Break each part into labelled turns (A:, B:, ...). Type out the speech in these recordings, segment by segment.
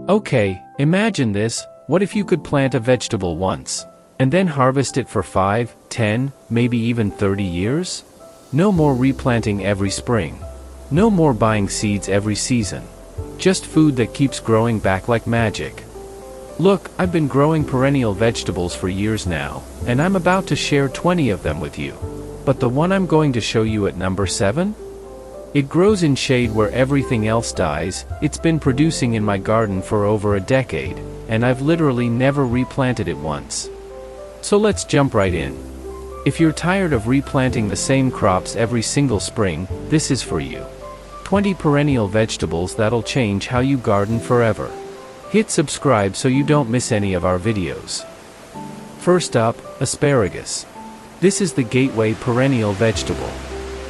A: Okay, imagine this. What if you could plant a vegetable once, and then harvest it for 5, 10, maybe even 30 years? No more replanting every spring. No more buying seeds every season. Just food that keeps growing back like magic. Look, I've been growing perennial vegetables for years now, and I'm about to share 20 of them with you. But the one I'm going to show you at number 7? It grows in shade where everything else dies. It's been producing in my garden for over a decade, and I've literally never replanted it once. So let's jump right in. If you're tired of replanting the same crops every single spring, this is for you. 20 perennial vegetables that'll change how you garden forever. Hit subscribe so you don't miss any of our videos. First up, asparagus. This is the gateway perennial vegetable.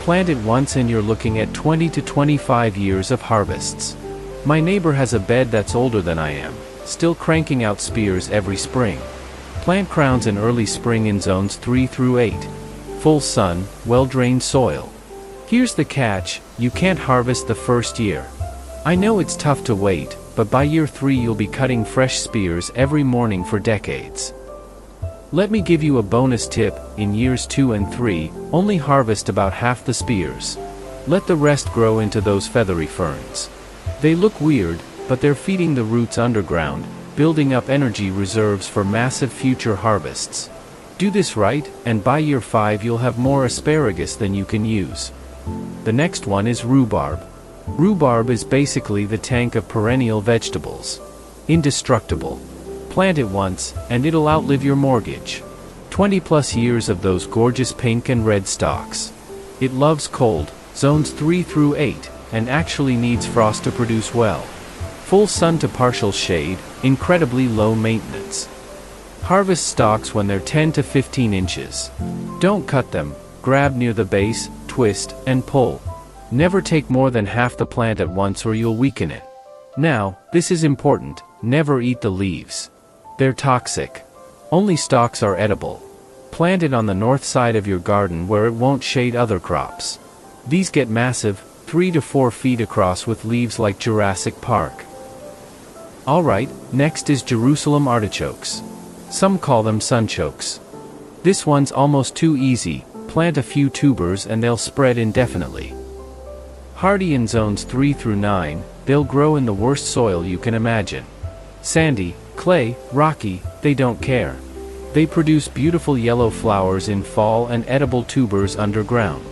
A: Plant it once and you're looking at 20 to 25 years of harvests. My neighbor has a bed that's older than I am, still cranking out spears every spring. Plant crowns in early spring in zones 3 through 8. Full sun, well-drained soil. Here's the catch, you can't harvest the first year. I know it's tough to wait, but by year 3 you'll be cutting fresh spears every morning for decades. Let me give you a bonus tip, in years 2 and 3, only harvest about half the spears. Let the rest grow into those feathery ferns. They look weird, but they're feeding the roots underground, building up energy reserves for massive future harvests. Do this right, and by year 5 you'll have more asparagus than you can use. The next one is rhubarb. Rhubarb is basically the tank of perennial vegetables. Indestructible. Plant it once, and it'll outlive your mortgage. 20 plus years of those gorgeous pink and red stalks. It loves cold, zones 3 through 8, and actually needs frost to produce well. Full sun to partial shade, incredibly low maintenance. Harvest stalks when they're 10 to 15 inches. Don't cut them, grab near the base, twist, and pull. Never take more than half the plant at once or you'll weaken it. Now, this is important, never eat the leaves. They're toxic. Only stalks are edible. Plant it on the north side of your garden where it won't shade other crops. These get massive, 3 to 4 feet across with leaves like Jurassic Park. Alright, next is Jerusalem artichokes. Some call them sunchokes. This one's almost too easy, plant a few tubers and they'll spread indefinitely. Hardy in zones 3 through 9, they'll grow in the worst soil you can imagine. Sandy, clay, rocky, they don't care. They produce beautiful yellow flowers in fall and edible tubers underground.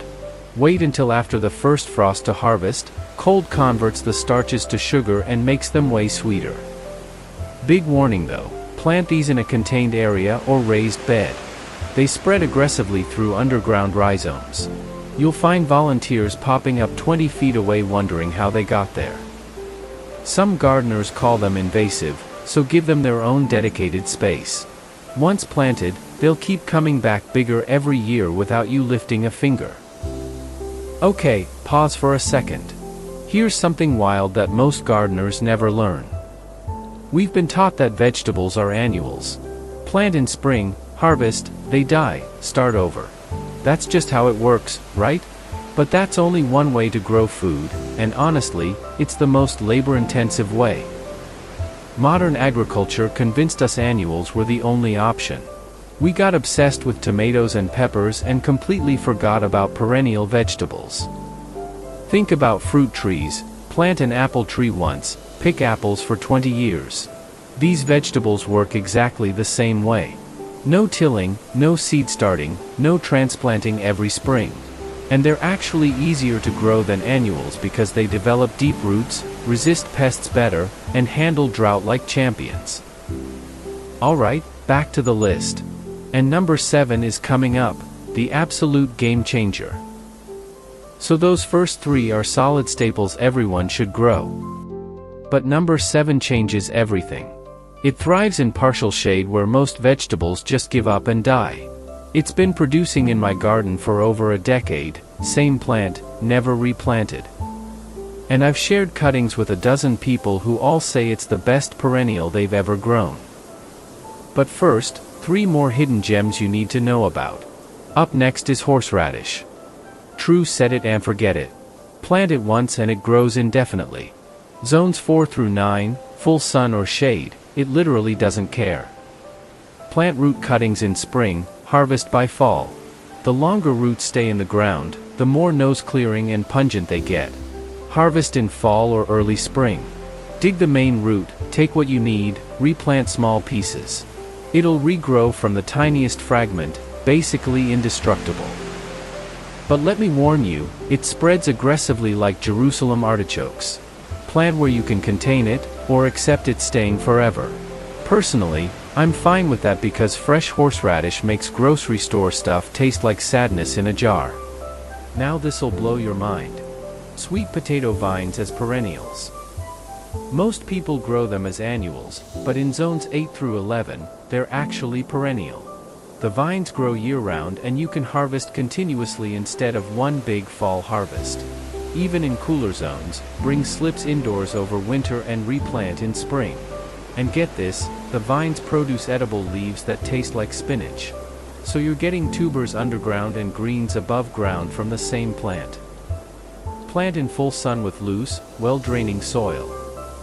A: Wait until after the first frost to harvest. Cold converts the starches to sugar and makes them way sweeter. Big warning though, plant these in a contained area or raised bed. They spread aggressively through underground rhizomes. You'll find volunteers popping up 20 feet away wondering how they got there. Some gardeners call them invasive, so give them their own dedicated space. Once planted, they'll keep coming back bigger every year without you lifting a finger. Okay, pause for a second. Here's something wild that most gardeners never learn. We've been taught that vegetables are annuals. Plant in spring, harvest, they die, start over. That's just how it works, right? But that's only one way to grow food, and honestly, it's the most labor-intensive way. Modern agriculture convinced us annuals were the only option. We got obsessed with tomatoes and peppers and completely forgot about perennial vegetables. Think about fruit trees. Plant an apple tree once, pick apples for 20 years. These vegetables work exactly the same way. No tilling, no seed starting, no transplanting every spring. And they're actually easier to grow than annuals because they develop deep roots, resist pests better, and handle drought like champions. Alright, back to the list. And number 7 is coming up, the absolute game changer. So those first 3 are solid staples everyone should grow. But number 7 changes everything. It thrives in partial shade where most vegetables just give up and die. It's been producing in my garden for over a decade, same plant, never replanted. And I've shared cuttings with a dozen people who all say it's the best perennial they've ever grown. But first, 3 more hidden gems you need to know about. Up next is horseradish. True, set it and forget it. Plant it once and it grows indefinitely. Zones 4 through 9, Full sun or shade, it literally doesn't care. Plant root cuttings in spring, harvest by fall. The longer roots stay in the ground, the more nose clearing and pungent they get. Harvest in fall or early spring. Dig the main root, take what you need, replant small pieces. It'll regrow from the tiniest fragment, basically indestructible. But let me warn you, it spreads aggressively like Jerusalem artichokes. Plant where you can contain it, or accept it staying forever. Personally, I'm fine with that because fresh horseradish makes grocery store stuff taste like sadness in a jar. Now this'll blow your mind. Sweet potato vines as perennials. Most people grow them as annuals, but in zones 8 through 11, they're actually perennial. The vines grow year-round and you can harvest continuously instead of one big fall harvest. Even in cooler zones, bring slips indoors over winter and replant in spring. And get this, the vines produce edible leaves that taste like spinach. So you're getting tubers underground and greens above ground from the same plant. Plant in full sun with loose, well-draining soil.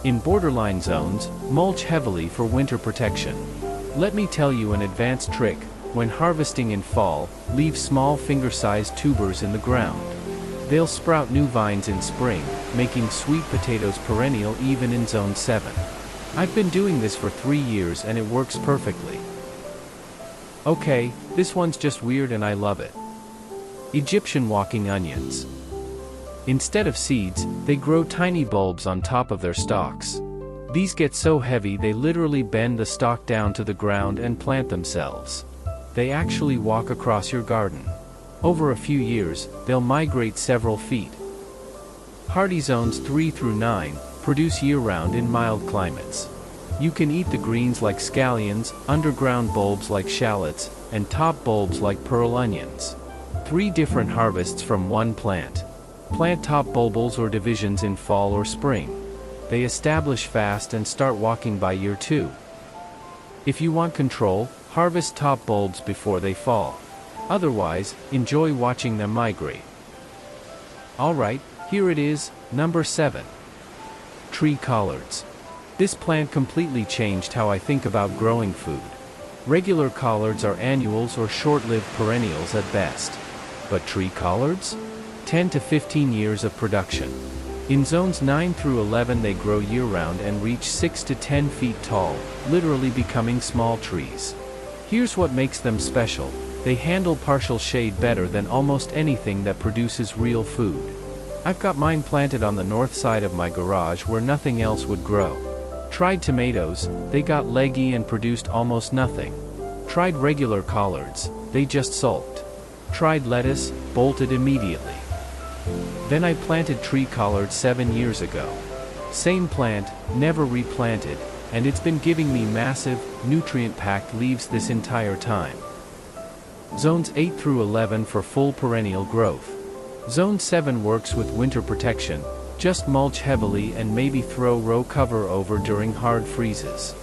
A: In borderline zones, mulch heavily for winter protection. Let me tell you an advanced trick. When harvesting in fall, leave small finger-sized tubers in the ground. They'll sprout new vines in spring, making sweet potatoes perennial even in zone 7. I've been doing this for 3 years and it works perfectly. Okay, this one's just weird and I love it. Egyptian walking onions. Instead of seeds, they grow tiny bulbs on top of their stalks. These get so heavy they literally bend the stalk down to the ground and plant themselves. They actually walk across your garden. Over a few years, they'll migrate several feet. Hardy zones 3 through 9 produce year-round in mild climates. You can eat the greens like scallions, underground bulbs like shallots, and top bulbs like pearl onions. 3 different harvests from one plant. Plant top bulbils or divisions in fall or spring. They establish fast and start walking by year 2. If you want control, harvest top bulbs before they fall. Otherwise, enjoy watching them migrate. Alright, here it is, number 7. Tree collards. This plant completely changed how I think about growing food. Regular collards are annuals or short-lived perennials at best. But tree collards? 10 to 15 years of production. In zones 9 through 11 they grow year-round and reach 6 to 10 feet tall, literally becoming small trees. Here's what makes them special. They handle partial shade better than almost anything that produces real food. I've got mine planted on the north side of my garage where nothing else would grow. Tried tomatoes, they got leggy and produced almost nothing. Tried regular collards, they just sulked. Tried lettuce, bolted immediately. Then I planted tree collards 7 years ago. Same plant, never replanted, and it's been giving me massive, nutrient-packed leaves this entire time. Zones 8 through 11 for full perennial growth. Zone 7 works with winter protection, just mulch heavily and maybe throw row cover over during hard freezes.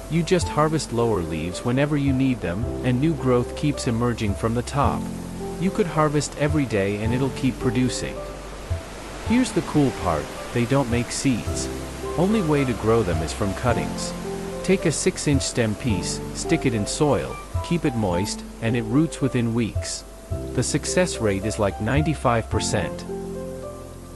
A: You just harvest lower leaves whenever you need them, and new growth keeps emerging from the top. You could harvest every day and it'll keep producing. Here's the cool part, they don't make seeds. Only way to grow them is from cuttings. Take a 6-inch stem piece, stick it in soil, keep it moist, and it roots within weeks. The success rate is like 95%.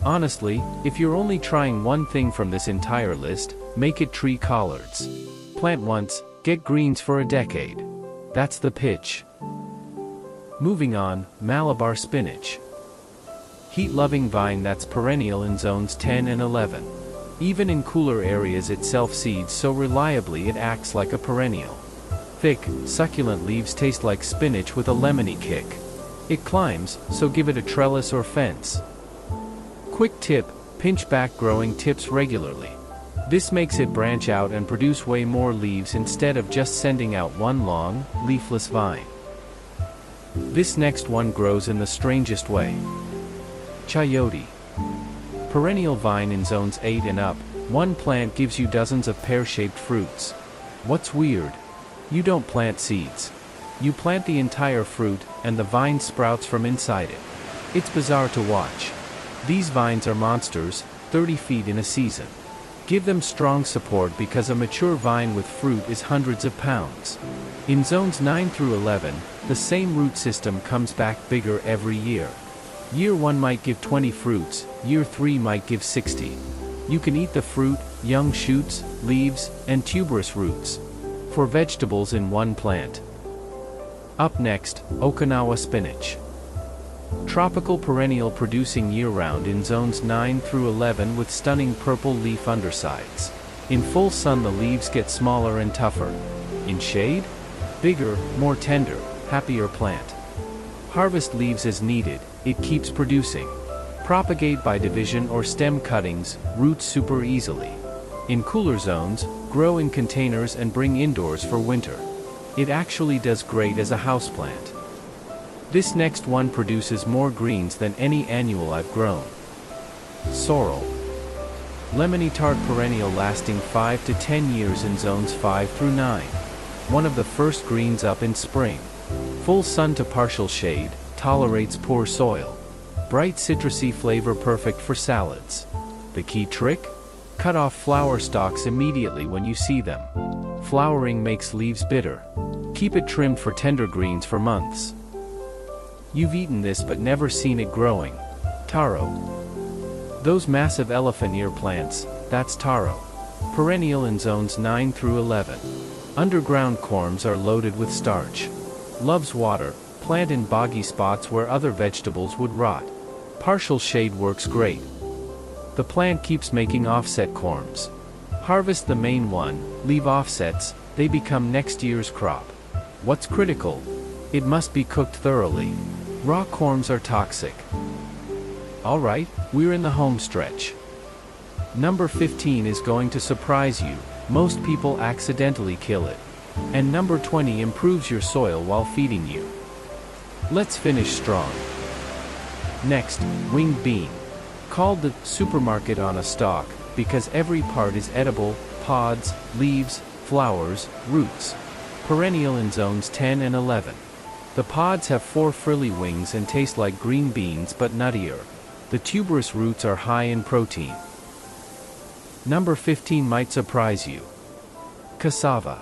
A: Honestly, if you're only trying one thing from this entire list, make it tree collards. Plant once, get greens for a decade. That's the pitch. Moving on, Malabar spinach. Heat-loving vine that's perennial in zones 10 and 11. Even in cooler areas it self-seeds so reliably it acts like a perennial. Thick, succulent leaves taste like spinach with a lemony kick. It climbs, so give it a trellis or fence. Quick tip, pinch back growing tips regularly. This makes it branch out and produce way more leaves instead of just sending out one long, leafless vine. This next one grows in the strangest way. Chayote. Perennial vine in zones 8 and up, one plant gives you dozens of pear-shaped fruits. What's weird? You don't plant seeds. You plant the entire fruit, and the vine sprouts from inside it. It's bizarre to watch. These vines are monsters, 30 feet in a season. Give them strong support because a mature vine with fruit is hundreds of pounds. In zones 9 through 11, the same root system comes back bigger every year. Year 1 might give 20 fruits, year 3 might give 60. You can eat the fruit, young shoots, leaves, and tuberous roots. 4 vegetables in one plant. Up next, Okinawa spinach. Tropical perennial producing year-round in zones 9 through 11 with stunning purple leaf undersides. In full sun the leaves get smaller and tougher. In shade? Bigger, more tender, happier plant. Harvest leaves as needed, it keeps producing. Propagate by division or stem cuttings, roots super easily. In cooler zones, grow in containers and bring indoors for winter. It actually does great as a houseplant. This next one produces more greens than any annual I've grown. Sorrel. Lemony tart perennial lasting 5 to 10 years in zones 5 through 9. One of the first greens up in spring. Full sun to partial shade, tolerates poor soil. Bright citrusy flavor perfect for salads. The key trick? Cut off flower stalks immediately when you see them. Flowering makes leaves bitter. Keep it trimmed for tender greens for months. You've eaten this but never seen it growing. Taro. Those massive elephant ear plants, that's taro. Perennial in zones 9 through 11. Underground corms are loaded with starch. Loves water, plant in boggy spots where other vegetables would rot. Partial shade works great. The plant keeps making offset corms. Harvest the main one, leave offsets, they become next year's crop. What's critical? It must be cooked thoroughly. Raw corms are toxic. Alright, we're in the home stretch. Number 15 is going to surprise you, most people accidentally kill it. And number 20 improves your soil while feeding you. Let's finish strong. Next, winged bean. Called the supermarket on a stalk, because every part is edible, pods, leaves, flowers, roots. Perennial in zones 10 and 11. The pods have 4 frilly wings and taste like green beans but nuttier. The tuberous roots are high in protein. Number 15 might surprise you. Cassava.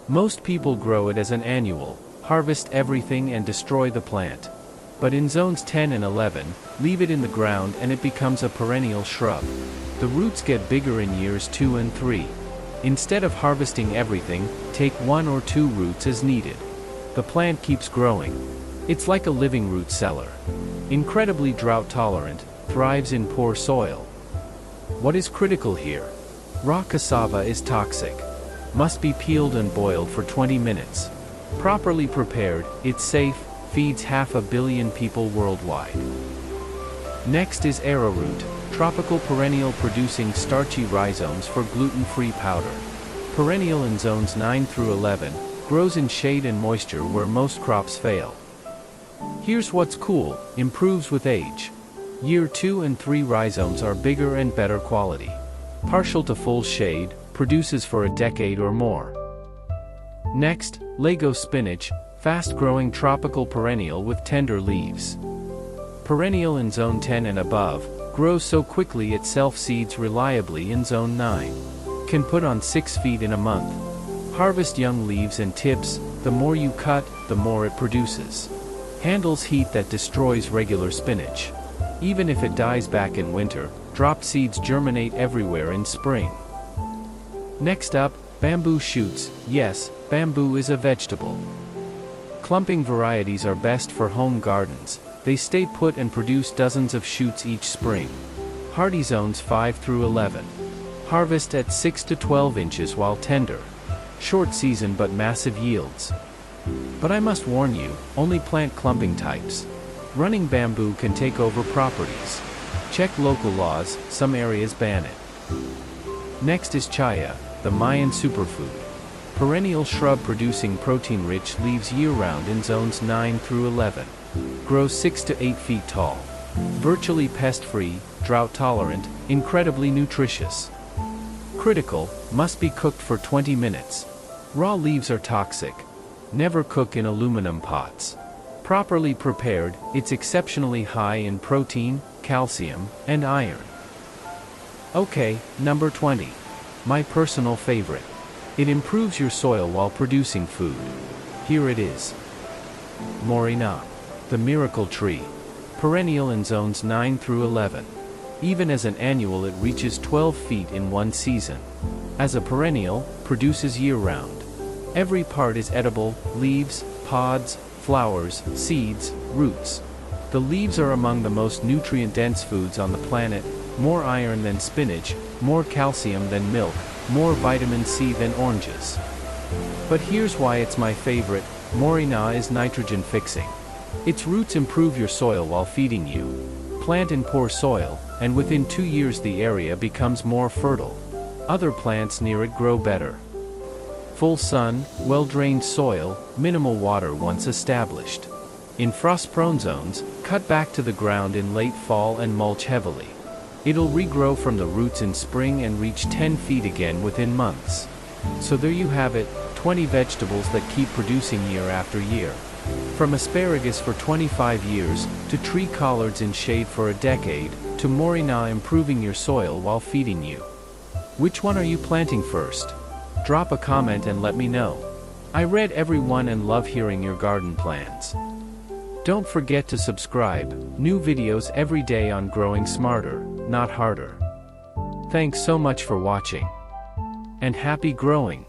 A: Most people grow it as an annual, harvest everything and destroy the plant. But in zones 10 and 11, leave it in the ground and it becomes a perennial shrub. The roots get bigger in years 2 and 3. Instead of harvesting everything, take 1 or 2 roots as needed. The plant keeps growing. It's like a living root cellar. Incredibly drought tolerant, thrives in poor soil. What is critical here? Raw cassava is toxic. Must be peeled and boiled for 20 minutes. Properly prepared, it's safe, feeds 500 million people worldwide. Next is arrowroot, tropical perennial producing starchy rhizomes for gluten-free powder. Perennial in zones 9 through 11, grows in shade and moisture where most crops fail. Here's what's cool, improves with age. Year 2 and 3 rhizomes are bigger and better quality. Partial to full shade, produces for a decade or more. Next, Lego spinach, fast-growing tropical perennial with tender leaves. Perennial in zone 10 and above, grows so quickly it self-seeds reliably in zone 9. Can put on 6 feet in a month. Harvest young leaves and tips, the more you cut, the more it produces. Handles heat that destroys regular spinach. Even if it dies back in winter, dropped seeds germinate everywhere in spring. Next up, bamboo shoots. Yes, bamboo is a vegetable. Clumping varieties are best for home gardens. They stay put and produce dozens of shoots each spring. Hardy zones 5 through 11. Harvest at 6 to 12 inches while tender. Short season but massive yields. But I must warn you, only plant clumping types. Running bamboo can take over properties. Check local laws, some areas ban it. Next is Chaya, the Mayan superfood. Perennial shrub producing protein-rich leaves year-round in zones 9 through 11. Grows 6 to 8 feet tall. Virtually pest-free, drought-tolerant, incredibly nutritious. Critical, must be cooked for 20 minutes. Raw leaves are toxic. Never cook in aluminum pots. Properly prepared, it's exceptionally high in protein, calcium, and iron. Okay, number 20. My personal favorite. It improves your soil while producing food. Here it is. Moringa. The miracle tree. Perennial in zones 9 through 11. Even as an annual it reaches 12 feet in one season. As a perennial, produces year-round. Every part is edible: leaves, pods, flowers, seeds, roots. The leaves are among the most nutrient-dense foods on the planet, more iron than spinach, more calcium than milk, more vitamin C than oranges. But here's why it's my favorite: Moringa is nitrogen-fixing. Its roots improve your soil while feeding you. Plant in poor soil, and within 2 years the area becomes more fertile. Other plants near it grow better. Full sun, well-drained soil, minimal water once established. In frost-prone zones, cut back to the ground in late fall and mulch heavily. It'll regrow from the roots in spring and reach 10 feet again within months. So there you have it, 20 vegetables that keep producing year after year. From asparagus for 25 years, to tree collards in shade for a decade, to Moringa improving your soil while feeding you. Which one are you planting first? Drop a comment and let me know. I read every one and love hearing your garden plans. Don't forget to subscribe. New videos every day on growing smarter, not harder. Thanks so much for watching. And happy growing!